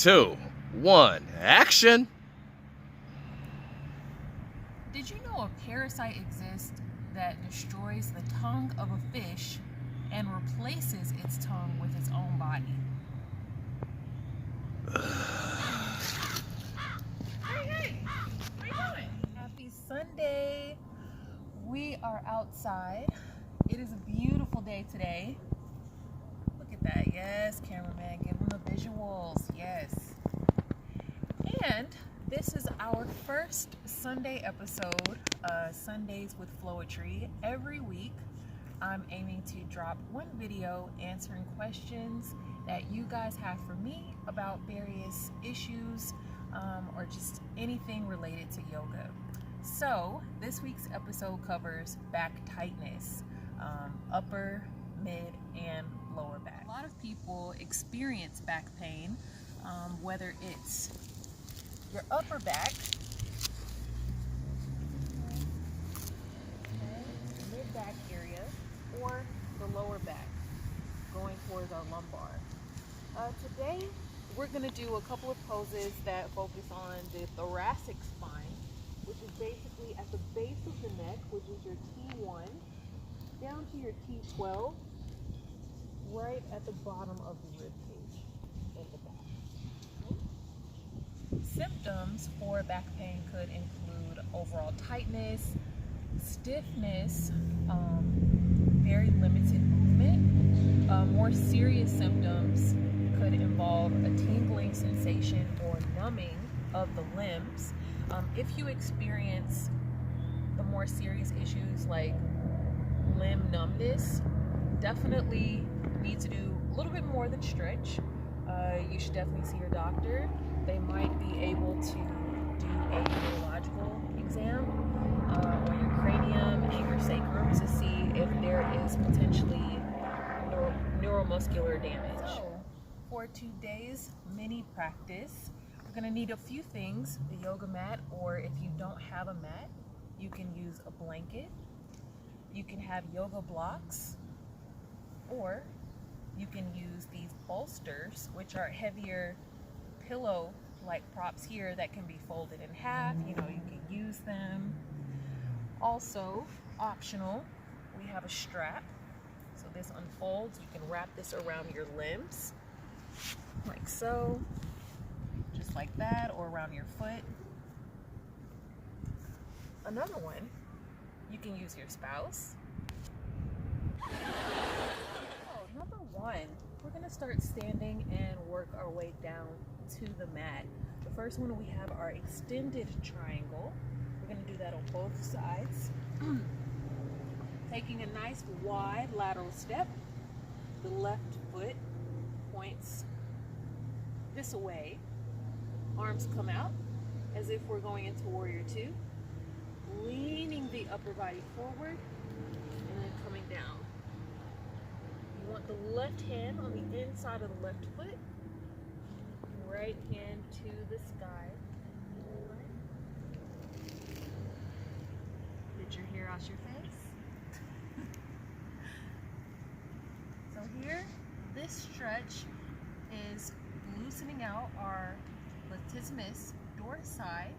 2, 1, action! Did you know a parasite exists that destroys the tongue of a fish and replaces its tongue with its own body? Hey, how you doing? Happy Sunday. We are outside. It is a beautiful day today. Look at that. Yes, cameraman, give them the visuals. Yes. And this is our first Sunday episode, Sundays with FlowEtry. Every week, I'm aiming to drop one video answering questions that you guys have for me about various issues or just anything related to yoga. So this week's episode covers back tightness, upper, mid, and lower back. A lot of people experience back pain, whether it's your upper back, mid back area, or the lower back, going towards our lumbar. Today, we're going to do a couple of poses that focus on the thoracic spine, which is basically at the base of the neck, which is your T1, down to your T12, right at the bottom of the rib cage in the back. Symptoms for back pain could include overall tightness, stiffness, very limited movement. More serious symptoms could involve a tingling sensation or numbing of the limbs. If you experience the more serious issues like limb numbness, definitely need to do a little bit more than stretch. You should definitely see your doctor. They might be able to do a neurological exam on your cranium and your sacrum to see if there is potentially neuromuscular damage. So, for today's mini practice, we're going to need a few things: the yoga mat, or if you don't have a mat, you can use a blanket. You can have yoga blocks, or you can use these bolsters, which are heavier pillow-like props here that can be folded in half. You know, you can use them. Also, optional, we have a strap. So this unfolds. You can wrap this around your limbs, like so, just like that, or around your foot. Another one, you can use your spouse. Number one, we're going to start standing and work our way down to the mat. The first one, we have our extended triangle. We're going to do that on both sides. Taking a nice wide lateral step. The left foot points this way. Arms come out as if we're going into Warrior Two. Leaning the upper body forward and then coming down. You want the left hand on the inside of the left foot, right hand to the sky. Get your hair out your face. So here, this stretch is loosening out our latissimus dorsi,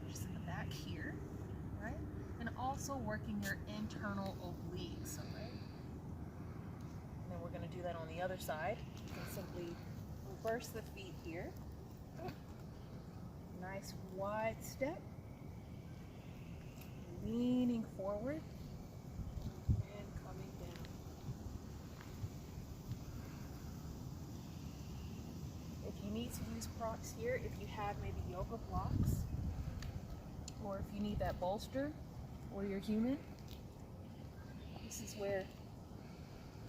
just in the back here, right? And also working your internal obliques, right? And then we're going to do that on the other side. You can simply reverse the feet here. Nice wide step. Leaning forward and coming down. If you need to use props here, if you have maybe yoga blocks, or if you need that bolster, or you're human, this is where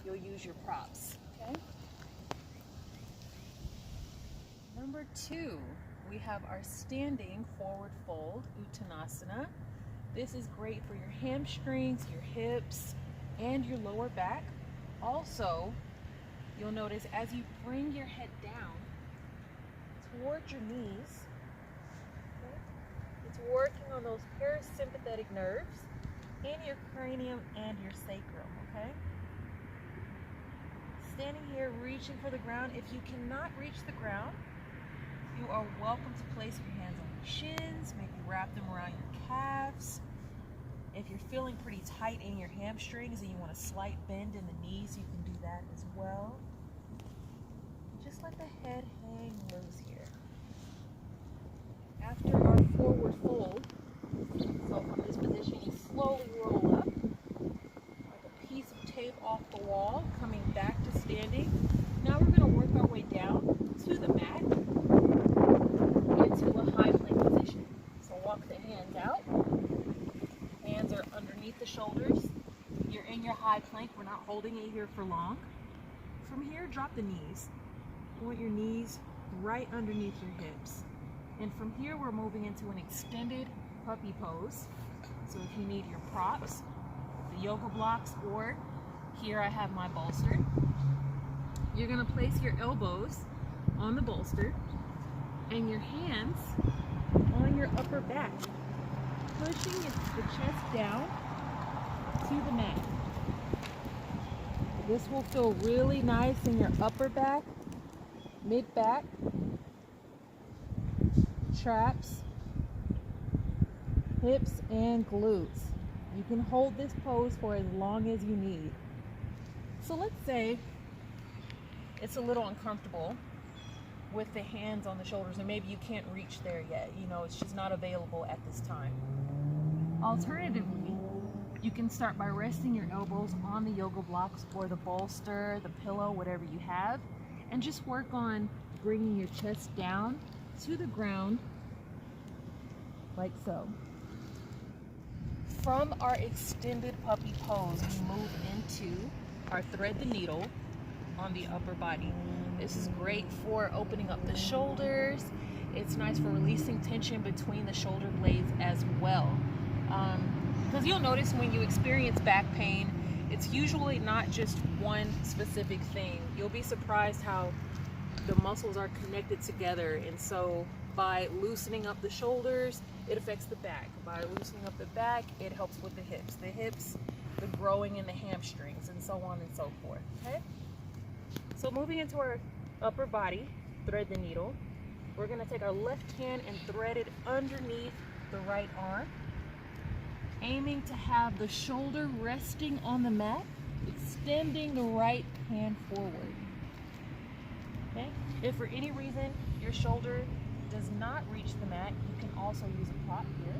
you'll use your props, okay? Number two, we have our standing forward fold, Uttanasana. This is great for your hamstrings, your hips, and your lower back. Also, you'll notice as you bring your head down towards your knees, okay, it's working on those parasympathetic nerves in your cranium and your sacrum, okay? Standing here, reaching for the ground. If you cannot reach the ground, You are welcome to place your hands on your shins, maybe wrap them around your calves. If you're feeling pretty tight in your hamstrings and you want a slight bend in the knees, you can do that as well. Just let the head hang loose here. After our forward fold, so from this position you slowly roll up like a piece of tape off the wall, coming back to standing. Now we're going to work our way down to the mat into a high plank position. So walk the hands out. Hands are underneath the shoulders. You're in your high plank. We're not holding it here for long. From here, drop the knees. You want your knees right underneath your hips. And from here, we're moving into an extended puppy pose. So if you need your props, the yoga blocks, or here I have my bolster, you're going to place your elbows on the bolster and your hands on your upper back, pushing the chest down to the mat. This will feel really nice in your upper back, mid back, traps, hips, and glutes. You can hold this pose for as long as you need. So let's say it's a little uncomfortable with the hands on the shoulders, and maybe you can't reach there yet. You know, it's just not available at this time. Alternatively, you can start by resting your elbows on the yoga blocks or the bolster, the pillow, whatever you have, and just work on bringing your chest down to the ground like so. From our extended puppy pose, we move into our thread the needle on the upper body. This is great for opening up the shoulders. It's nice for releasing tension between the shoulder blades as well. Because you'll notice when you experience back pain, it's usually not just one specific thing. You'll be surprised how the muscles are connected together, and so by loosening up the shoulders, it affects the back. By loosening up the back, it helps with the hips, the growing in the hamstrings, and so on and so forth. Okay? So moving into our upper body, thread the needle. We're going to take our left hand and thread it underneath the right arm, aiming to have the shoulder resting on the mat, extending the right hand forward. Okay? If for any reason your shoulder does not reach the mat, you can also use a prop here.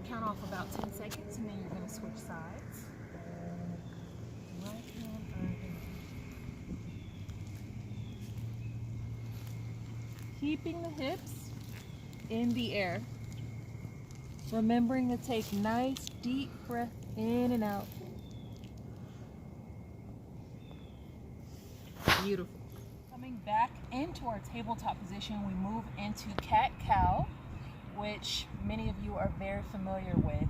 Count off about 10 seconds, and then you're going to switch sides. Right hand underneath. Keeping the hips in the air. Remembering to take nice deep breath in and out. Beautiful. Coming back into our tabletop position, we move into cat-cow, which many of you are very familiar with.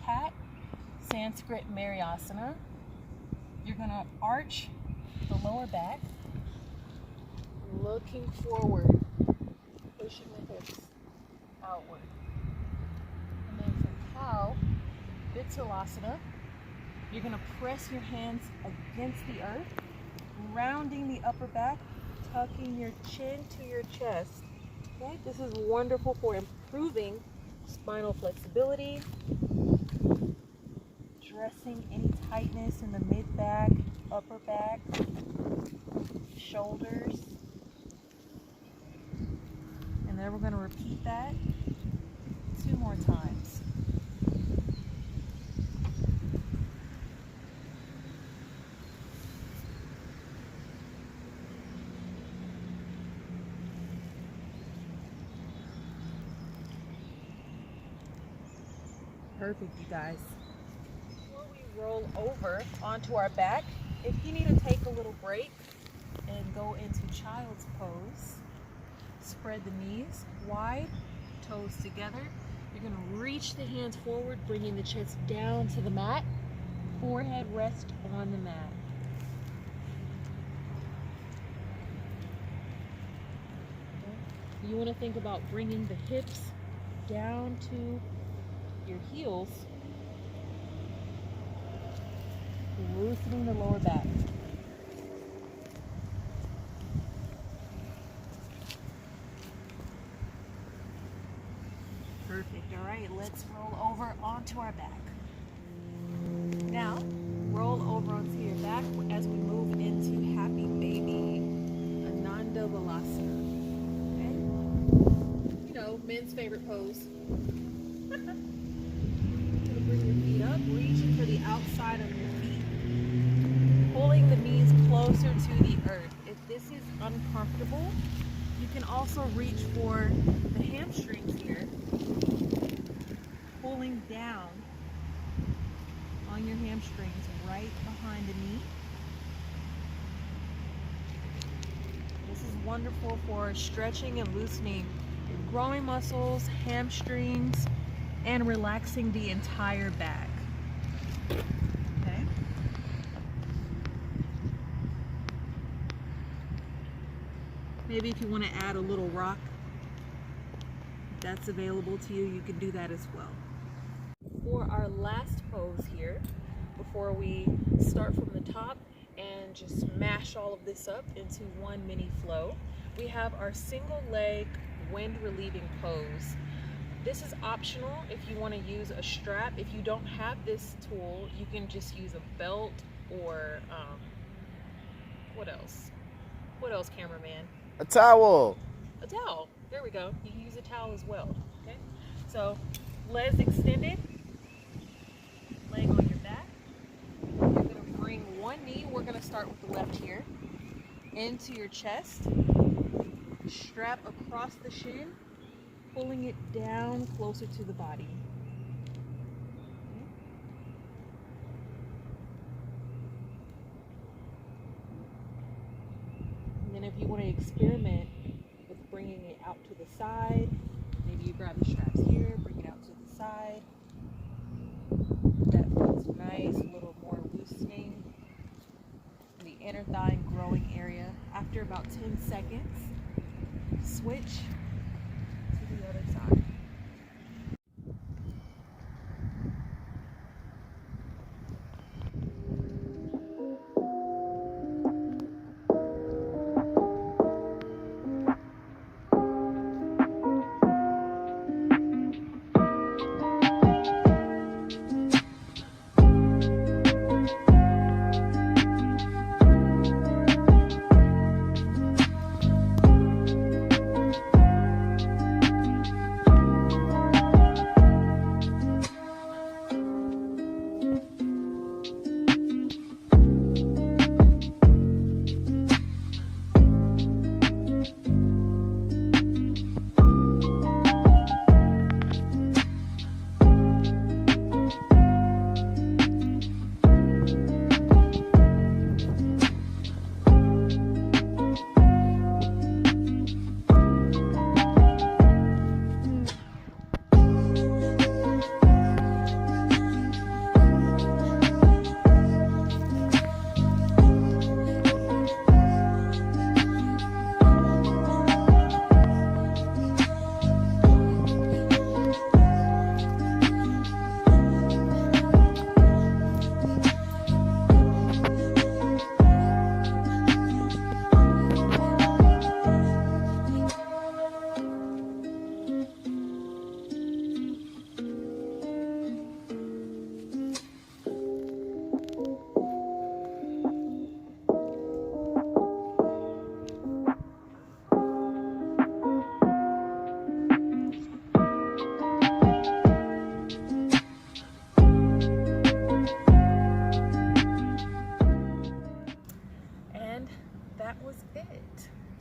Cat, Sanskrit Maryasana. You're going to arch the lower back, looking forward, pushing the hips outward. And then for cow, Vitsalasana, you're going to press your hands against the earth, rounding the upper back, tucking your chin to your chest. Okay, this is wonderful for improving spinal flexibility, addressing any tightness in the mid-back, upper back, shoulders. And then we're going to repeat that 2 more times. Perfect, you guys. Before we roll over onto our back, if you need to take a little break and go into child's pose, spread the knees wide, toes together. You're going to reach the hands forward, bringing the chest down to the mat, forehead rest on the mat. Okay. You want to think about bringing the hips down to your heels, loosening the lower back. Perfect. All right, let's roll over onto our back. Now, roll over onto your back as we move into Happy Baby, Ananda Balasana. Okay? You know, men's favorite pose. Bring your feet up, reaching for the outside of your feet, pulling the knees closer to the earth. If this is uncomfortable, you can also reach for the hamstrings here, pulling down on your hamstrings right behind the knee. This is wonderful for stretching and loosening growing muscles, hamstrings, and relaxing the entire back. Okay. Maybe if you want to add a little rock, if that's available to you, you can do that as well. For our last pose here, before we start from the top and just mash all of this up into one mini flow, we have our single leg wind relieving pose. This is optional if you want to use a strap. If you don't have this tool, you can just use a belt or what else? What else, cameraman? A towel. A towel. There we go. You can use a towel as well. Okay. So legs extended, laying on your back. You're going to bring one knee. We're going to start with the left here into your chest. Strap across the shin, pulling it down closer to the body. Okay. And then if you want to experiment with bringing it out to the side, maybe you grab the straps here, bring it out to the side. That feels nice, a little more loosening in the inner thigh and growing area. After about 10 seconds, switch to the other side.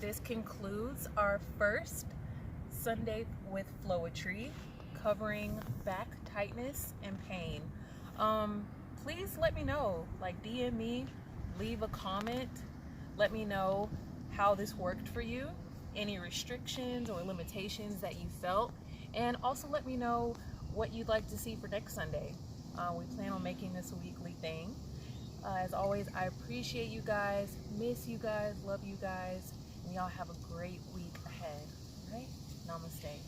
This concludes our first Sunday with FlowEtry, covering back tightness and pain. Please let me know, like DM me, leave a comment, let me know how this worked for you, any restrictions or limitations that you felt, and also let me know what you'd like to see for next Sunday. We plan on making this a weekly thing. As always, I appreciate you guys, miss you guys, love you guys, and y'all have a great week ahead. All right? Namaste.